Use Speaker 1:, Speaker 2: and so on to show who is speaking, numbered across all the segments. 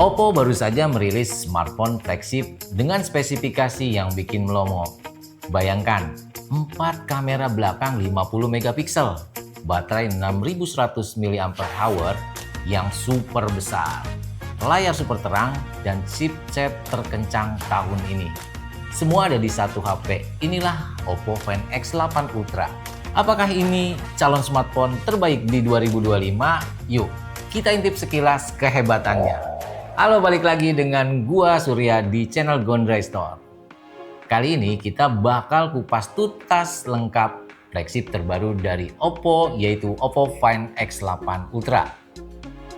Speaker 1: Oppo baru saja merilis smartphone flagship dengan spesifikasi yang bikin melongo. Bayangkan, 4 kamera belakang 50 megapiksel, baterai 6100 mAh yang super besar, layar super terang, dan chipset terkencang tahun ini. Semua ada di satu HP. Inilah Oppo Find X8 Ultra. Apakah ini calon smartphone terbaik di 2025? Yuk, kita intip sekilas kehebatannya. Halo, balik lagi dengan gua Surya di channel Gondray Store. Kali ini kita bakal kupas tuntas lengkap flagship terbaru dari Oppo, yaitu Oppo Find X8 Ultra.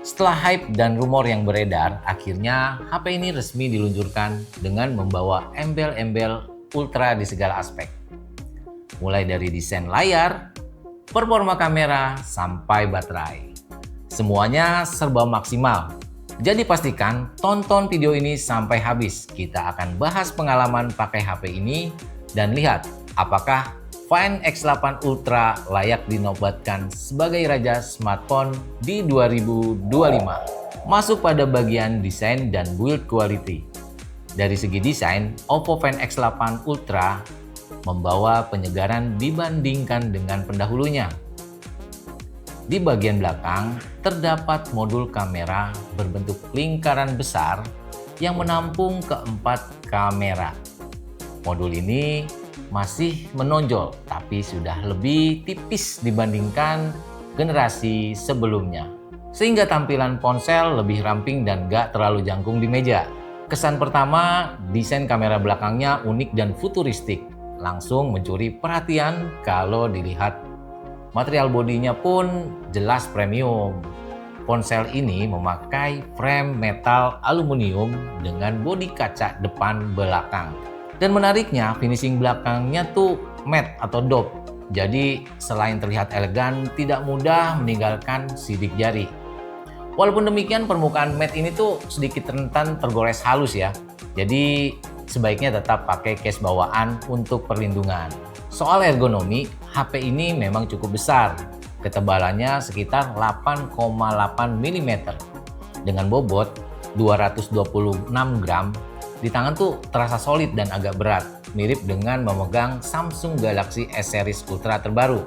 Speaker 1: Setelah hype dan rumor yang beredar, akhirnya HP ini resmi diluncurkan dengan membawa embel-embel Ultra di segala aspek. Mulai dari desain layar, performa kamera, sampai baterai. Semuanya serba maksimal. Jadi pastikan tonton video ini sampai habis. Kita akan bahas pengalaman pakai HP ini dan lihat apakah Find X8 Ultra layak dinobatkan sebagai raja smartphone di 2025. Masuk pada bagian desain dan build quality. Dari segi desain, Oppo Find X8 Ultra membawa penyegaran dibandingkan dengan pendahulunya. Di bagian belakang terdapat modul kamera berbentuk lingkaran besar yang menampung keempat kamera. Modul ini masih menonjol tapi sudah lebih tipis dibandingkan generasi sebelumnya, sehingga tampilan ponsel lebih ramping dan gak terlalu jangkung di meja. Kesan pertama, desain kamera belakangnya unik dan futuristik, langsung mencuri perhatian kalau dilihat. Material bodinya pun jelas premium. Ponsel ini memakai frame metal aluminium dengan bodi kaca depan belakang. Dan menariknya, finishing belakangnya tuh matte atau dope. Jadi selain terlihat elegan, tidak mudah meninggalkan sidik jari. Walaupun demikian, permukaan matte ini tuh sedikit rentan tergores halus ya. Jadi sebaiknya tetap pakai case bawaan untuk perlindungan. Soal ergonomi, HP ini memang cukup besar. Ketebalannya sekitar 8,8 mm. Dengan bobot 226 gram, di tangan tuh terasa solid dan agak berat, mirip dengan memegang Samsung Galaxy S Series Ultra terbaru.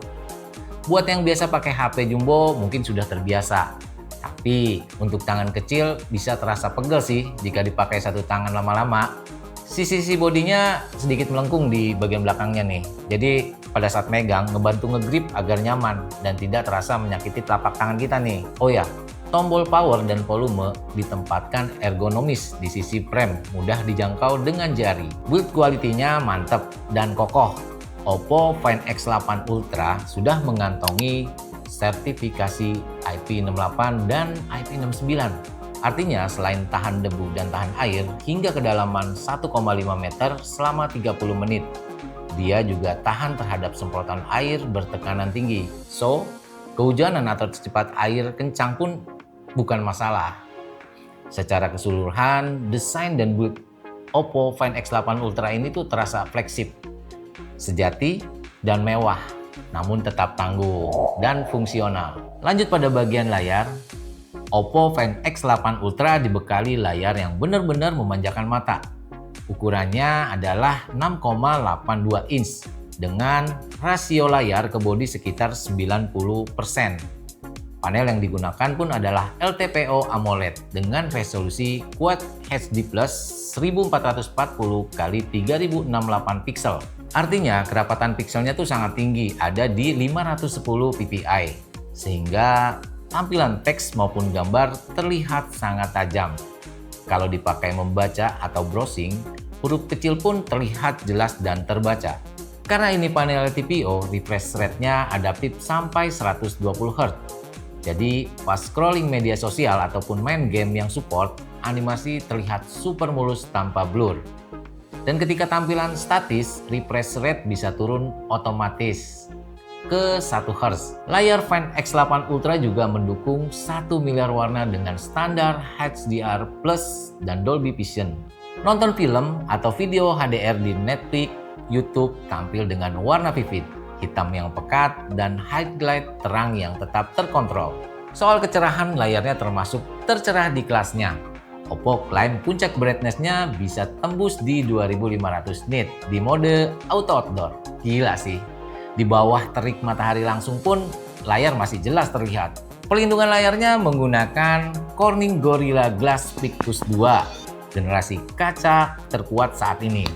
Speaker 1: Buat yang biasa pakai HP jumbo mungkin sudah terbiasa. Tapi untuk tangan kecil bisa terasa pegel sih jika dipakai satu tangan lama-lama. Sisi bodinya sedikit melengkung di bagian belakangnya nih. Jadi pada saat megang ngebantu ngegrip agar nyaman dan tidak terasa menyakiti telapak tangan kita nih. Oh ya, tombol power dan volume ditempatkan ergonomis di sisi frame, mudah dijangkau dengan jari. Build quality-nya mantep dan kokoh. Oppo Find X8 Ultra sudah mengantongi sertifikasi IP68 dan IP69. Artinya selain tahan debu dan tahan air hingga kedalaman 1,5 meter selama 30 menit, dia juga tahan terhadap semprotan air bertekanan tinggi. So, kehujanan atau secepat air kencang pun bukan masalah. Secara keseluruhan, desain dan build Oppo Find X8 Ultra ini tuh terasa flagship, sejati, dan mewah, namun tetap tangguh dan fungsional. Lanjut pada bagian layar. Oppo Find X8 Ultra dibekali layar yang benar-benar memanjakan mata. Ukurannya adalah 6,82 inch dengan rasio layar ke bodi sekitar 90%. Panel yang digunakan pun adalah LTPO AMOLED dengan resolusi Quad HD Plus 1440 x 3068 pixel. Artinya kerapatan pixelnya tuh sangat tinggi, ada di 510 ppi, sehingga tampilan teks maupun gambar terlihat sangat tajam. Kalau dipakai membaca atau browsing, huruf kecil pun terlihat jelas dan terbaca. Karena ini panel LTPO, refresh rate-nya adaptif sampai 120 Hz. Jadi pas scrolling media sosial ataupun main game yang support, animasi terlihat super mulus tanpa blur. Dan ketika tampilan statis, refresh rate bisa turun otomatis ke 1 Hz. Layar Find X8 Ultra juga mendukung 1 miliar warna dengan standar HDR Plus dan Dolby Vision. Nonton film atau video HDR di Netflix, YouTube tampil dengan warna vivid, hitam yang pekat, dan highlight terang yang tetap terkontrol. Soal kecerahan, layarnya termasuk tercerah di kelasnya. Oppo klaim puncak brightness-nya bisa tembus di 2500 nit di mode auto outdoor. Gila sih. Di bawah terik matahari langsung pun layar masih jelas terlihat. Pelindungan layarnya menggunakan Corning Gorilla Glass Victus 2, generasi kaca terkuat saat ini.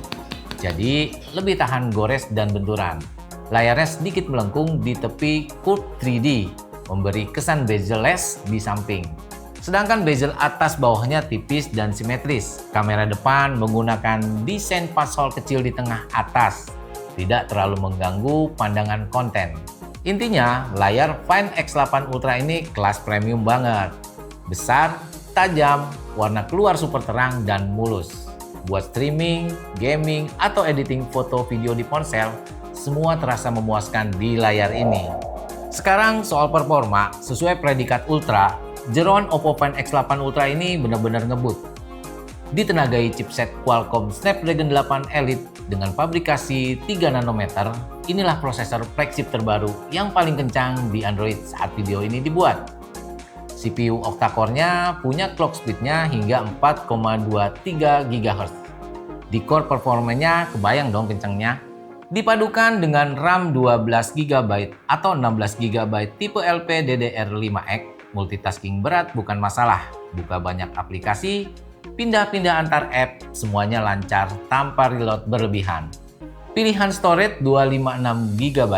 Speaker 1: Jadi lebih tahan gores dan benturan. Layarnya sedikit melengkung di tepi curved 3D, memberi kesan bezel-less di samping. Sedangkan bezel atas bawahnya tipis dan simetris. Kamera depan menggunakan desain pasol kecil di tengah atas, tidak terlalu mengganggu pandangan konten. Intinya, layar Find X8 Ultra ini kelas premium banget. Besar, tajam, warna keluar super terang dan mulus. Buat streaming, gaming, atau editing foto video di ponsel, semua terasa memuaskan di layar ini. Sekarang soal performa, sesuai predikat Ultra, jeroan Oppo Find X8 Ultra ini benar-benar ngebut. Ditenagai chipset Qualcomm Snapdragon 8 Elite dengan fabrikasi 3 nanometer, inilah prosesor flagship terbaru yang paling kencang di Android saat video ini dibuat. CPU octa-core-nya punya clock speed-nya hingga 4,23 GHz. Di core performanya kebayang dong kencangnya. Dipadukan dengan RAM 12 GB atau 16 GB tipe LPDDR5X, multitasking berat bukan masalah. Buka banyak aplikasi, pindah-pindah antar app, semuanya lancar tanpa reload berlebihan. Pilihan storage 256 GB,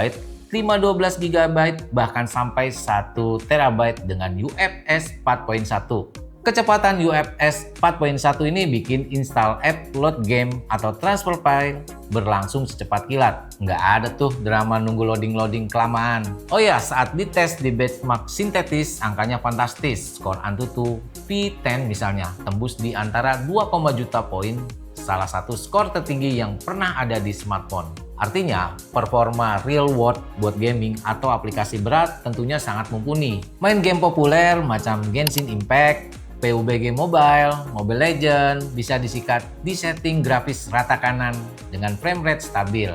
Speaker 1: 512 GB, bahkan sampai 1 TB dengan UFS 4.1. Kecepatan UFS 4.1 ini bikin install app, load game, atau transfer file berlangsung secepat kilat. Nggak ada tuh drama nunggu loading-loading kelamaan. Oh ya, saat dites di benchmark sintetis, angkanya fantastis. Skor Antutu V10 misalnya, tembus di antara 2, juta poin, salah satu skor tertinggi yang pernah ada di smartphone. Artinya, performa real world buat gaming atau aplikasi berat tentunya sangat mumpuni. Main game populer macam Genshin Impact, PUBG Mobile, Mobile Legends bisa disikat di setting grafis rata kanan dengan frame rate stabil.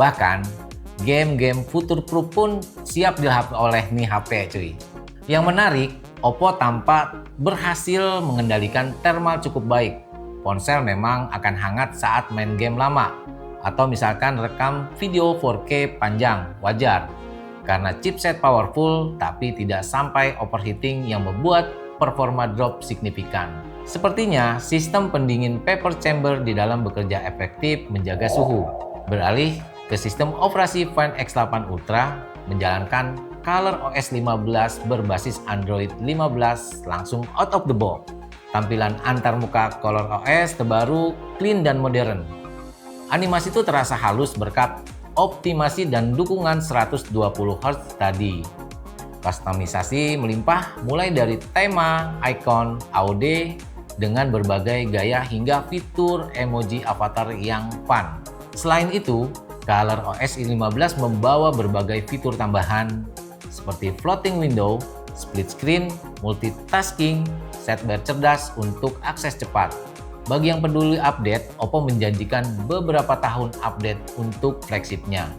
Speaker 1: Bahkan, game-game future-proof pun siap dihap oleh nih HP cuy. Yang menarik, Oppo tampak berhasil mengendalikan thermal cukup baik. Ponsel memang akan hangat saat main game lama, atau misalkan rekam video 4K panjang, wajar. Karena chipset powerful tapi tidak sampai overheating yang membuat performa drop signifikan. Sepertinya sistem pendingin vapor chamber di dalam bekerja efektif menjaga suhu. Beralih ke sistem operasi Find X8 Ultra menjalankan ColorOS 15 berbasis Android 15 langsung out of the box. Tampilan antarmuka ColorOS terbaru clean dan modern. Animasi itu terasa halus berkat optimasi dan dukungan 120 Hz tadi. Kustomisasi melimpah mulai dari tema, icon, AOD dengan berbagai gaya hingga fitur emoji avatar yang fun. Selain itu, ColorOS 15 membawa berbagai fitur tambahan seperti floating window, split screen, multitasking, sidebar cerdas untuk akses cepat. Bagi yang peduli update, Oppo menjanjikan beberapa tahun update untuk flagshipnya.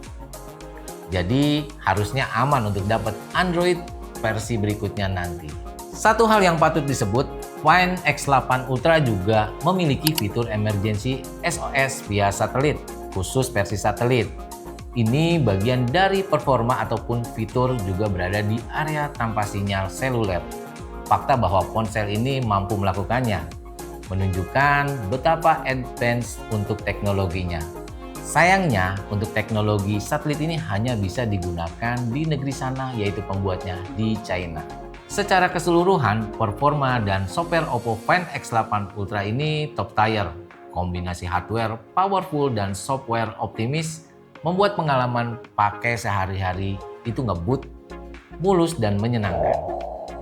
Speaker 1: Jadi harusnya aman untuk dapat Android versi berikutnya nanti. Satu hal yang patut disebut, Find X8 Ultra juga memiliki fitur emergency SOS via satelit, khusus versi satelit. Ini bagian dari performa ataupun fitur juga berada di area tanpa sinyal seluler. Fakta bahwa ponsel ini mampu melakukannya, menunjukkan betapa advance untuk teknologinya. Sayangnya, untuk teknologi satelit ini hanya bisa digunakan di negeri sana, yaitu pembuatnya di China. Secara keseluruhan, performa dan software Oppo Find X8 Ultra ini top tier. Kombinasi hardware powerful dan software optimis membuat pengalaman pakai sehari-hari itu ngebut, mulus, dan menyenangkan.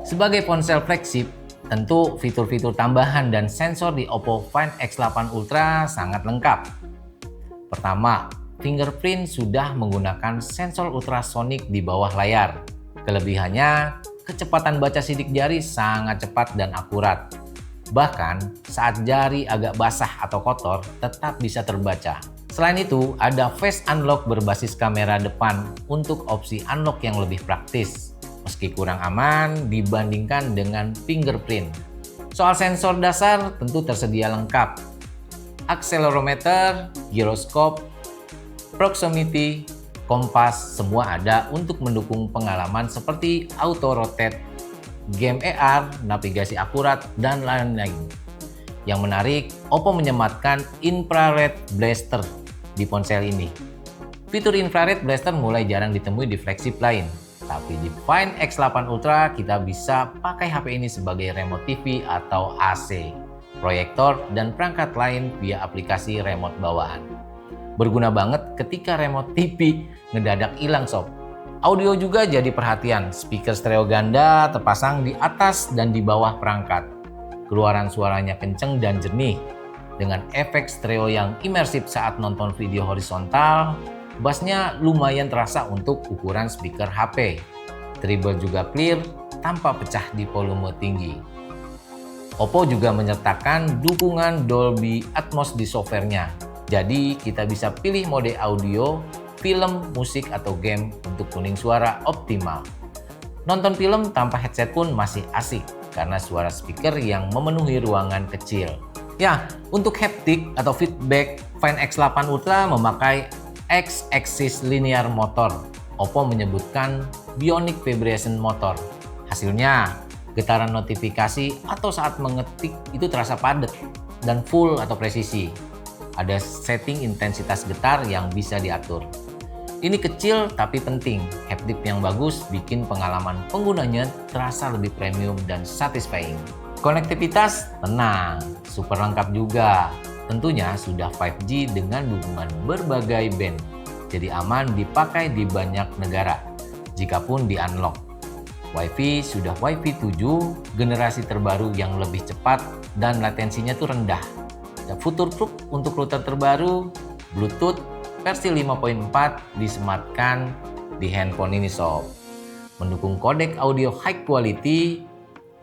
Speaker 1: Sebagai ponsel flagship, tentu fitur-fitur tambahan dan sensor di Oppo Find X8 Ultra sangat lengkap. Pertama, fingerprint sudah menggunakan sensor ultrasonic di bawah layar. Kelebihannya, kecepatan baca sidik jari sangat cepat dan akurat. Bahkan, saat jari agak basah atau kotor, tetap bisa terbaca. Selain itu, ada face unlock berbasis kamera depan untuk opsi unlock yang lebih praktis, meski kurang aman dibandingkan dengan fingerprint. Soal sensor dasar tentu tersedia lengkap. Akselerometer, giroskop, proximity, kompas, semua ada untuk mendukung pengalaman seperti auto rotate, game AR, navigasi akurat, dan lain-lain. Yang menarik, Oppo menyematkan infrared blaster di ponsel ini. Fitur infrared blaster mulai jarang ditemui di flagship lain. Tapi di Find X8 Ultra kita bisa pakai HP ini sebagai remote TV atau AC, proyektor, dan perangkat lain via aplikasi remote bawaan. Berguna banget ketika remote TV ngedadak hilang sob. Audio juga jadi perhatian, speaker stereo ganda terpasang di atas dan di bawah perangkat. Keluaran suaranya kenceng dan jernih, dengan efek stereo yang imersif saat nonton video horizontal. Bassnya lumayan terasa untuk ukuran speaker HP. Treble juga clear tanpa pecah di volume tinggi. Oppo juga menyertakan dukungan Dolby Atmos di softwarenya. Jadi kita bisa pilih mode audio, film, musik, atau game untuk tuning suara optimal. Nonton film tanpa headset pun masih asik karena suara speaker yang memenuhi ruangan kecil. Ya, untuk haptic atau feedback, Find X8 Ultra memakai X-axis linear motor. Oppo menyebutkan bionic vibration motor. Hasilnya, getaran notifikasi atau saat mengetik itu terasa padat dan full atau presisi. Ada setting intensitas getar yang bisa diatur. Ini kecil tapi penting. Haptic yang bagus bikin pengalaman penggunanya terasa lebih premium dan satisfying. Konektivitas tenang, super lengkap juga. Tentunya sudah 5G dengan dukungan berbagai band, jadi aman dipakai di banyak negara, jikapun di-unlock. Wi-Fi sudah Wi-Fi 7, generasi terbaru yang lebih cepat dan latensinya tuh rendah. Dan future-proof untuk router terbaru, Bluetooth versi 5.4 disematkan di handphone ini sob. Mendukung kodek audio high quality,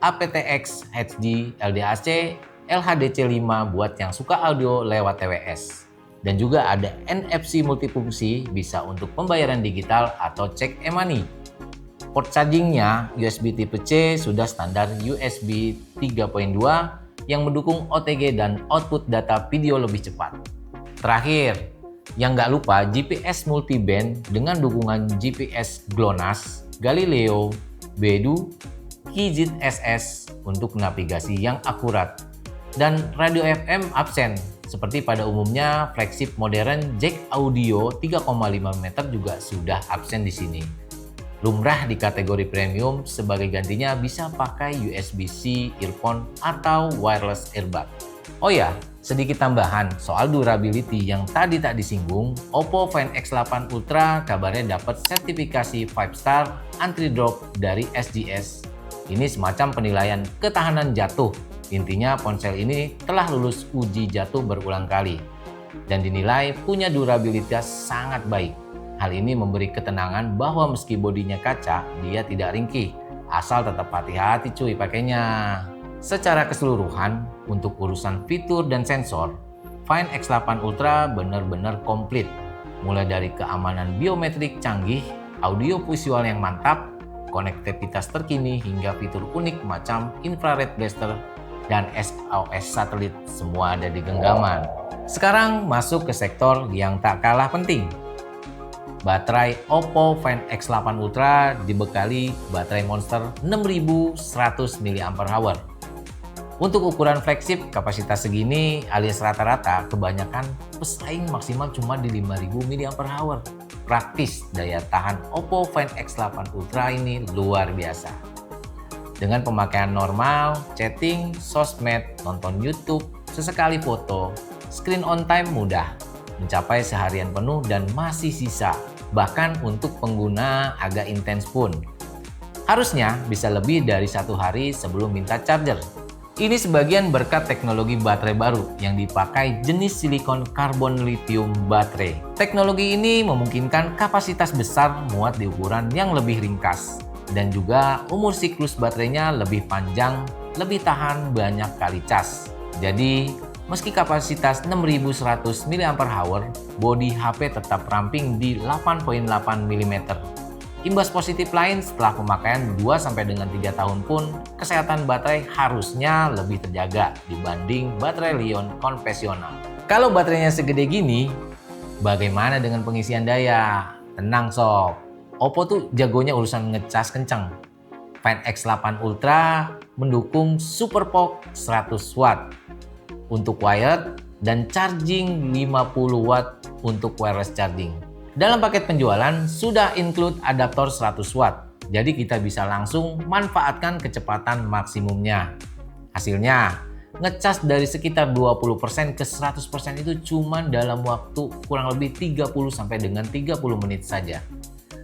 Speaker 1: aptX HD LDAC, LHDC5 buat yang suka audio lewat TWS. Dan juga ada NFC multifungsi, bisa untuk pembayaran digital atau cek e-money. Port chargingnya USB tipe C sudah standar USB 3.2 yang mendukung OTG dan output data video lebih cepat. Terakhir, yang nggak lupa GPS multiband dengan dukungan GPS GLONASS, Galileo, Beidou, Kijit SS untuk navigasi yang akurat. Dan radio FM absen, seperti pada umumnya flagship modern jack audio 3,5 meter juga sudah absen di sini. Lumrah di kategori premium, sebagai gantinya bisa pakai USB-C earphone atau wireless earbud. Oh ya, sedikit tambahan soal durability yang tadi tak disinggung, Oppo Find X8 Ultra kabarnya dapat sertifikasi 5-star anti-drop dari SGS. Ini semacam penilaian ketahanan jatuh. Intinya ponsel ini telah lulus uji jatuh berulang kali dan dinilai punya durabilitas sangat baik. Hal ini memberi ketenangan bahwa meski bodinya kaca, dia tidak ringkih. Asal tetap hati-hati cuy pakainya. Secara keseluruhan, untuk urusan fitur dan sensor, Find X8 Ultra benar-benar komplit. Mulai dari keamanan biometrik canggih, audio visual yang mantap, konektivitas terkini, hingga fitur unik macam infrared blaster dan SOS satelit, semua ada di genggaman. Sekarang masuk ke sektor yang tak kalah penting. Baterai Oppo Find X8 Ultra dibekali baterai Monster 6100 mAh. Untuk ukuran flagship kapasitas segini alias rata-rata, kebanyakan pesaing maksimal cuma di 5000 mAh. Praktis, daya tahan Oppo Find X8 Ultra ini luar biasa. Dengan pemakaian normal, chatting, sosmed, nonton YouTube, sesekali foto, screen on time mudah, mencapai seharian penuh dan masih sisa, bahkan untuk pengguna agak intens pun. Harusnya bisa lebih dari 1 hari sebelum minta charger. Ini sebagian berkat teknologi baterai baru yang dipakai jenis silikon karbon lithium baterai. Teknologi ini memungkinkan kapasitas besar muat di ukuran yang lebih ringkas. Dan juga umur siklus baterainya lebih panjang, lebih tahan banyak kali cas. Jadi, meski kapasitas 6100 mAh, bodi HP tetap ramping di 8.8 mm. Imbas positif lain setelah pemakaian 2 sampai dengan 3 tahun pun, kesehatan baterai harusnya lebih terjaga dibanding baterai Li-ion konvensional. Kalau baterainya segede gini, bagaimana dengan pengisian daya? Tenang sob, Oppo tuh jagonya urusan ngecas kenceng. Find X8 Ultra mendukung SuperPOC 100 Watt untuk wired dan charging 50 Watt untuk wireless charging. Dalam paket penjualan sudah include adaptor 100 Watt, jadi kita bisa langsung manfaatkan kecepatan maksimumnya. Hasilnya, ngecas dari sekitar 20% ke 100% itu cuma dalam waktu kurang lebih 30 sampai dengan 30 menit saja.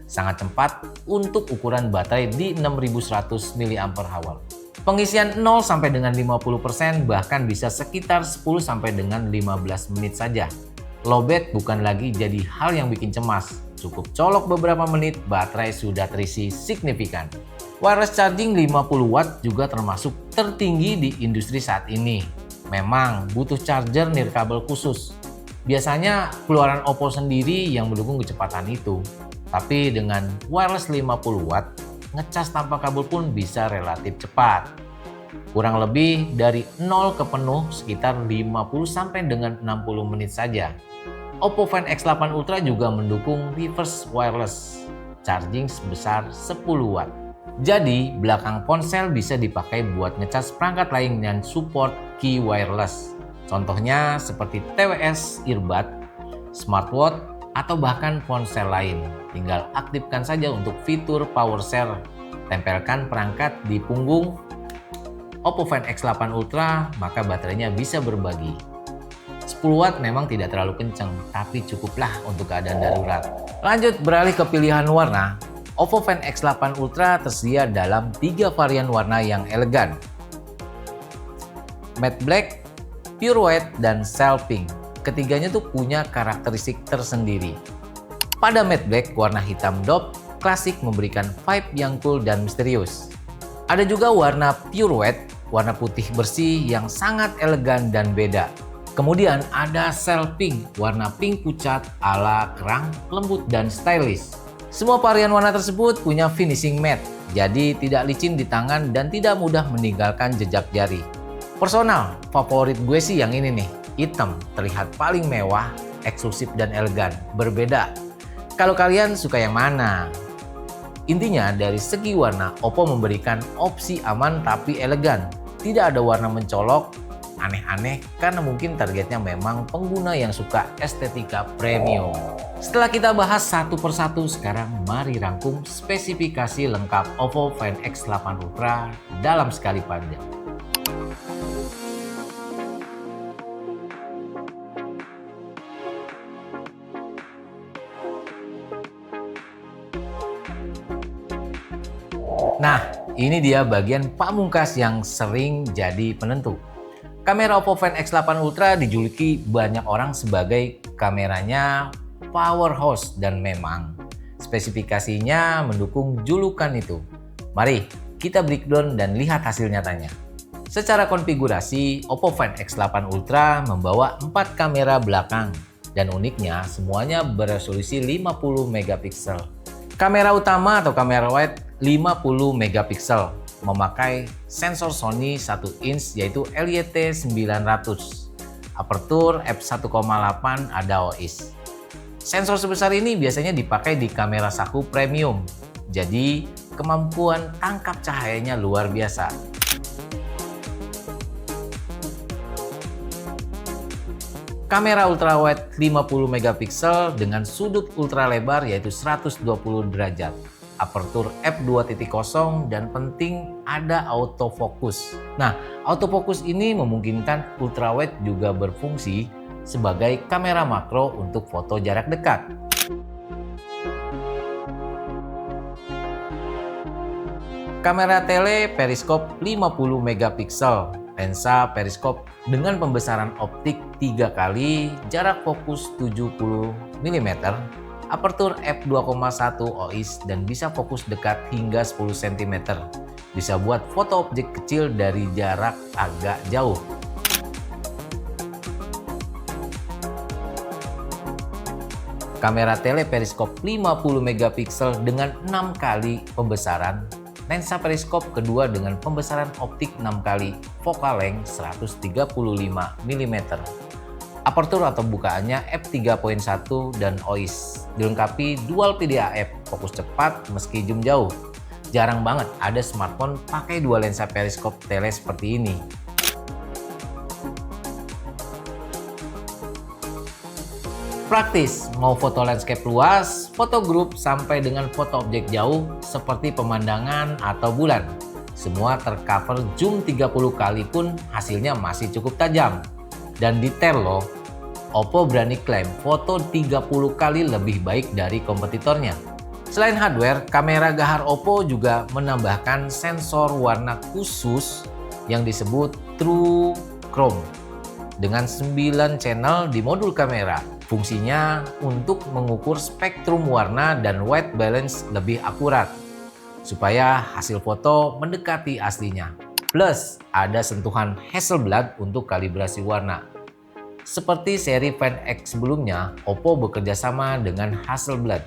Speaker 1: Sangat cepat untuk ukuran baterai di 6100 mAh. Pengisian 0 sampai dengan 50% bahkan bisa sekitar 10 sampai dengan 15 menit saja. Lowbat bukan lagi jadi hal yang bikin cemas. Cukup colok beberapa menit, baterai sudah terisi signifikan. Wireless charging 50 Watt juga termasuk tertinggi di industri saat ini. Memang butuh charger nirkabel khusus. Biasanya keluaran Oppo sendiri yang mendukung kecepatan itu. Tapi dengan wireless 50 Watt, ngecas tanpa kabel pun bisa relatif cepat. Kurang lebih dari 0 ke penuh sekitar 50 sampai dengan 60 menit saja. Oppo Find X8 Ultra juga mendukung reverse wireless charging sebesar 10 Watt. Jadi, belakang ponsel bisa dipakai buat ngecas perangkat lain yang support key wireless. Contohnya seperti TWS earbud, smartwatch, atau bahkan ponsel lain. Tinggal aktifkan saja untuk fitur power share. Tempelkan perangkat di punggung Oppo Find X8 Ultra, maka baterainya bisa berbagi. 10 Watt memang tidak terlalu kencang, tapi cukuplah untuk keadaan darurat. Lanjut beralih ke pilihan warna. Oppo Find X8 Ultra tersedia dalam 3 varian warna yang elegan. Matte Black, Pure White, dan Shell Pink. Ketiganya tuh punya karakteristik tersendiri. Pada Matte Black, warna hitam dope klasik memberikan vibe yang cool dan misterius. Ada juga warna Pure White, warna putih bersih yang sangat elegan dan beda. Kemudian ada Shell Pink, warna pink pucat ala kerang, lembut dan stylish. Semua varian warna tersebut punya finishing matte, jadi tidak licin di tangan dan tidak mudah meninggalkan jejak jari. Personal, favorit gue sih yang ini nih, hitam, terlihat paling mewah, eksklusif dan elegan, berbeda. Kalau kalian suka yang mana? Intinya dari segi warna, Oppo memberikan opsi aman tapi elegan. Tidak ada warna mencolok, aneh-aneh karena mungkin targetnya memang pengguna yang suka estetika premium. Setelah kita bahas satu persatu, sekarang mari rangkum spesifikasi lengkap Oppo Find X8 Ultra dalam sekali panjang. Nah, ini dia bagian pamungkas yang sering jadi penentu. Kamera Oppo Find X8 Ultra dijuluki banyak orang sebagai kameranya powerhouse dan memang spesifikasinya mendukung julukan itu. Mari kita breakdown dan lihat hasil nyatanya. Secara konfigurasi, Oppo Find X8 Ultra membawa 4 kamera belakang dan uniknya semuanya beresolusi 50 megapiksel. Kamera utama atau kamera wide 50 megapiksel memakai sensor Sony 1 inch yaitu LYT900, aperture f1.8 ADAOIS. Sensor sebesar ini biasanya dipakai di kamera saku premium, jadi kemampuan tangkap cahayanya luar biasa. Kamera ultrawide 50 megapiksel dengan sudut ultra lebar yaitu 120 derajat. Aperture f2.0 dan penting ada autofocus. Nah, autofocus ini memungkinkan ultrawide juga berfungsi sebagai kamera makro untuk foto jarak dekat. Kamera tele periskop 50 megapiksel, lensa periskop dengan pembesaran optik 3 kali, jarak fokus 70 mm, aperture f2.1 OIS dan bisa fokus dekat hingga 10 cm. Bisa buat foto objek kecil dari jarak agak jauh. kamera teleperiskop 50 megapiksel dengan 6 kali pembesaran, lensa periskop kedua dengan pembesaran optik 6 kali, focal length 135 mm. Apertur atau bukaannya f3.1 dan OIS, dilengkapi dual PDAF, fokus cepat meski zoom jauh. Jarang banget ada smartphone pakai dua lensa periskop tele seperti ini. Praktis, mau foto landscape luas, foto grup, sampai dengan foto objek jauh seperti pemandangan atau bulan. Semua tercover zoom 30 kali pun hasilnya masih cukup tajam. Dan detail loh, Oppo berani klaim foto 30 kali lebih baik dari kompetitornya. Selain hardware, kamera gahar Oppo juga menambahkan sensor warna khusus yang disebut True Chrome dengan 9 channel di modul kamera. Fungsinya untuk mengukur spektrum warna dan white balance lebih akurat, supaya hasil foto mendekati aslinya. Plus, ada sentuhan Hasselblad untuk kalibrasi warna. Seperti seri Find X sebelumnya, Oppo bekerja sama dengan Hasselblad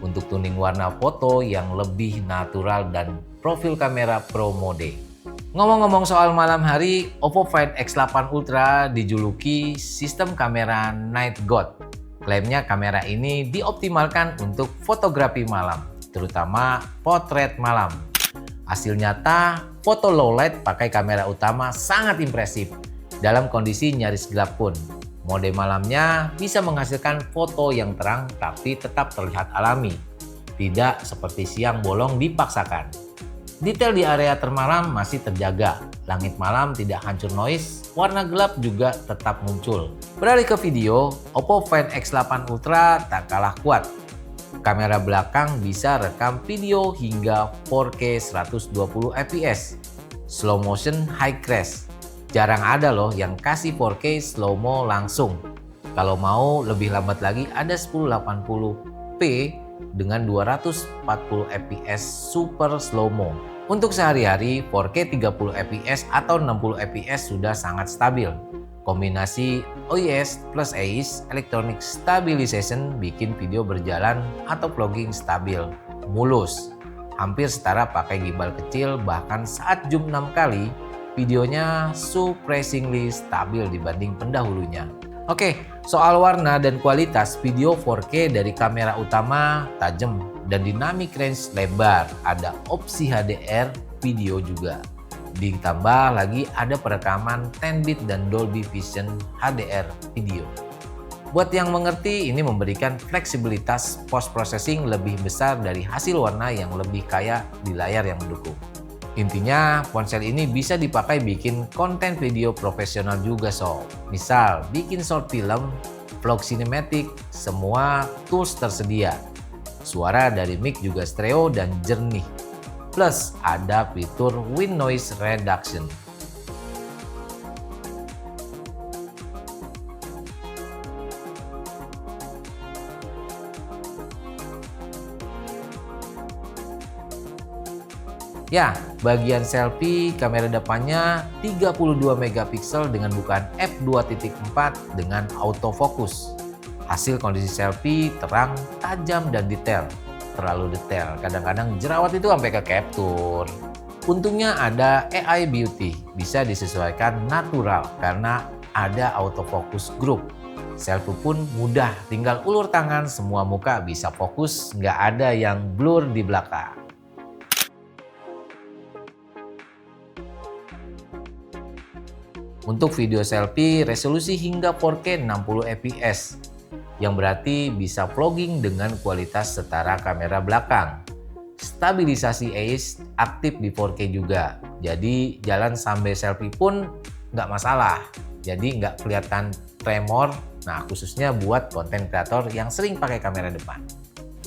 Speaker 1: untuk tuning warna foto yang lebih natural dan profil kamera Pro mode. Ngomong-ngomong soal malam hari, Oppo Find X8 Ultra dijuluki sistem kamera Night God. Klaimnya kamera ini dioptimalkan untuk fotografi malam, terutama potret malam. Hasil nyata, foto low light pakai kamera utama sangat impresif. Dalam kondisi nyaris gelap pun, mode malamnya bisa menghasilkan foto yang terang tapi tetap terlihat alami. Tidak seperti siang bolong dipaksakan. Detail di area termalam masih terjaga, langit malam tidak hancur noise, warna gelap juga tetap muncul. Beralih ke video, Oppo Find X8 Ultra tak kalah kuat. Kamera belakang bisa rekam video hingga 4K 120 fps, slow motion high crash. Jarang ada loh yang kasih 4K slow-mo langsung. Kalau mau lebih lambat lagi ada 1080p dengan 240 fps super slow-mo. Untuk sehari-hari 4K 30 fps atau 60 fps sudah sangat stabil. Kombinasi OIS plus AIS Electronic Stabilization bikin video berjalan atau vlogging stabil, mulus. Hampir setara pakai gimbal kecil, bahkan saat zoom 6 kali, videonya surprisingly stabil dibanding pendahulunya. Oke, soal warna dan kualitas video 4K dari kamera utama tajam dan dynamic range lebar. Ada opsi HDR video juga. Ditambah lagi ada perekaman 10-bit dan Dolby Vision HDR video. Buat yang mengerti, ini memberikan fleksibilitas post-processing lebih besar dari hasil warna yang lebih kaya di layar yang mendukung. Intinya, ponsel ini bisa dipakai bikin konten video profesional juga sob. Misal, bikin short film, vlog cinematic, semua tools tersedia. Suara dari mic juga stereo dan jernih. Plus, ada fitur Wind Noise Reduction. Ya, bagian selfie kamera depannya 32 megapiksel dengan bukaan f2.4 dengan autofocus. Hasil kondisi selfie terang, tajam, dan detail. Terlalu detail, kadang-kadang jerawat itu sampai ke capture. Untungnya ada AI Beauty, bisa disesuaikan natural karena ada autofocus group. Selfie pun mudah, tinggal ulur tangan, semua muka bisa fokus, nggak ada yang blur di belakang. Untuk video selfie, resolusi hingga 4K 60 fps, yang berarti bisa vlogging dengan kualitas setara kamera belakang. Stabilisasi AIS aktif di 4K juga, jadi jalan sambil selfie pun nggak masalah. Jadi nggak kelihatan tremor, nah khususnya buat konten kreator yang sering pakai kamera depan.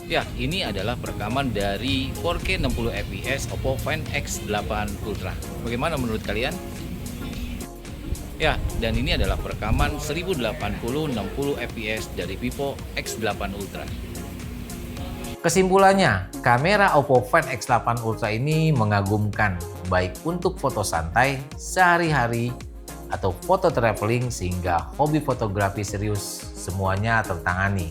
Speaker 2: Ya, ini adalah perekaman dari 4K 60 fps Oppo Find X8 Ultra. Bagaimana menurut kalian? Ya, dan ini adalah perekaman 1080 60 fps dari Vivo X8 Ultra.
Speaker 1: Kesimpulannya, kamera Oppo Find X8 Ultra ini mengagumkan, baik untuk foto santai, sehari-hari, atau foto traveling sehingga hobi fotografi serius semuanya tertangani.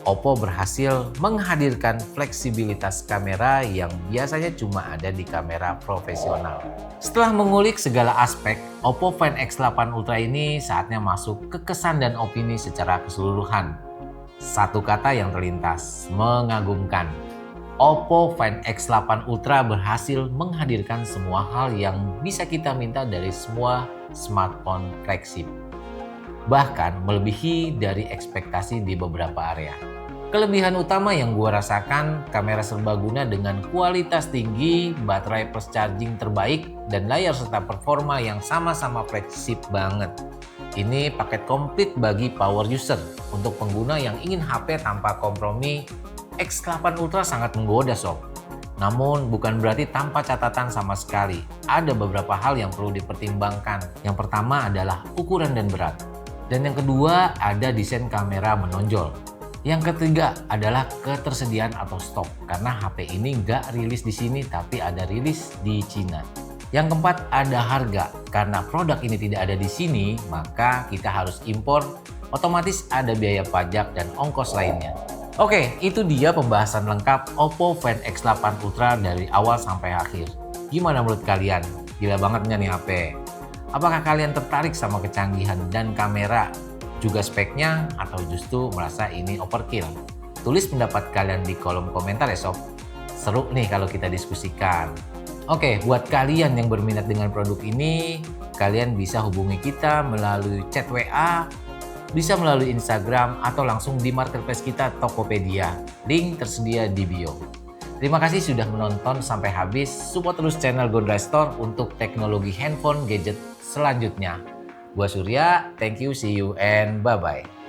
Speaker 1: Oppo berhasil menghadirkan fleksibilitas kamera yang biasanya cuma ada di kamera profesional. Setelah mengulik segala aspek, Oppo Find X8 Ultra ini saatnya masuk ke kesan dan opini secara keseluruhan. Satu kata yang terlintas, mengagumkan. Oppo Find X8 Ultra berhasil menghadirkan semua hal yang bisa kita minta dari semua smartphone flagship. Bahkan melebihi dari ekspektasi di beberapa area. Kelebihan utama yang gue rasakan, kamera serbaguna dengan kualitas tinggi, baterai plus charging terbaik, dan layar serta performa yang sama-sama flagship banget. Ini paket komplit bagi power user. Untuk pengguna yang ingin HP tanpa kompromi, X8 Ultra sangat menggoda sob. Namun bukan berarti tanpa catatan sama sekali. Ada beberapa hal yang perlu dipertimbangkan. Yang pertama adalah ukuran dan berat. Dan yang kedua ada desain kamera menonjol. Yang ketiga adalah ketersediaan atau stok, karena HP ini nggak rilis di sini tapi ada rilis di Cina. Yang keempat ada harga, karena produk ini tidak ada di sini maka kita harus impor, otomatis ada biaya pajak dan ongkos lainnya. Oke, itu dia pembahasan lengkap Oppo Find X8 Ultra dari awal sampai akhir. Gimana menurut kalian? Gila banget nggak nih HP? Apakah kalian tertarik sama kecanggihan dan kamera? Juga speknya atau justru merasa ini overkill? Tulis pendapat kalian di kolom komentar ya sob. Seru nih kalau kita diskusikan. Oke, buat kalian yang berminat dengan produk ini, kalian bisa hubungi kita melalui chat WA, bisa melalui Instagram atau langsung di marketplace kita Tokopedia. Link tersedia di bio. Terima kasih sudah menonton sampai habis. Support terus channel Gondra Store untuk teknologi handphone gadget selanjutnya. Gua Surya, thank you, see you, and bye-bye.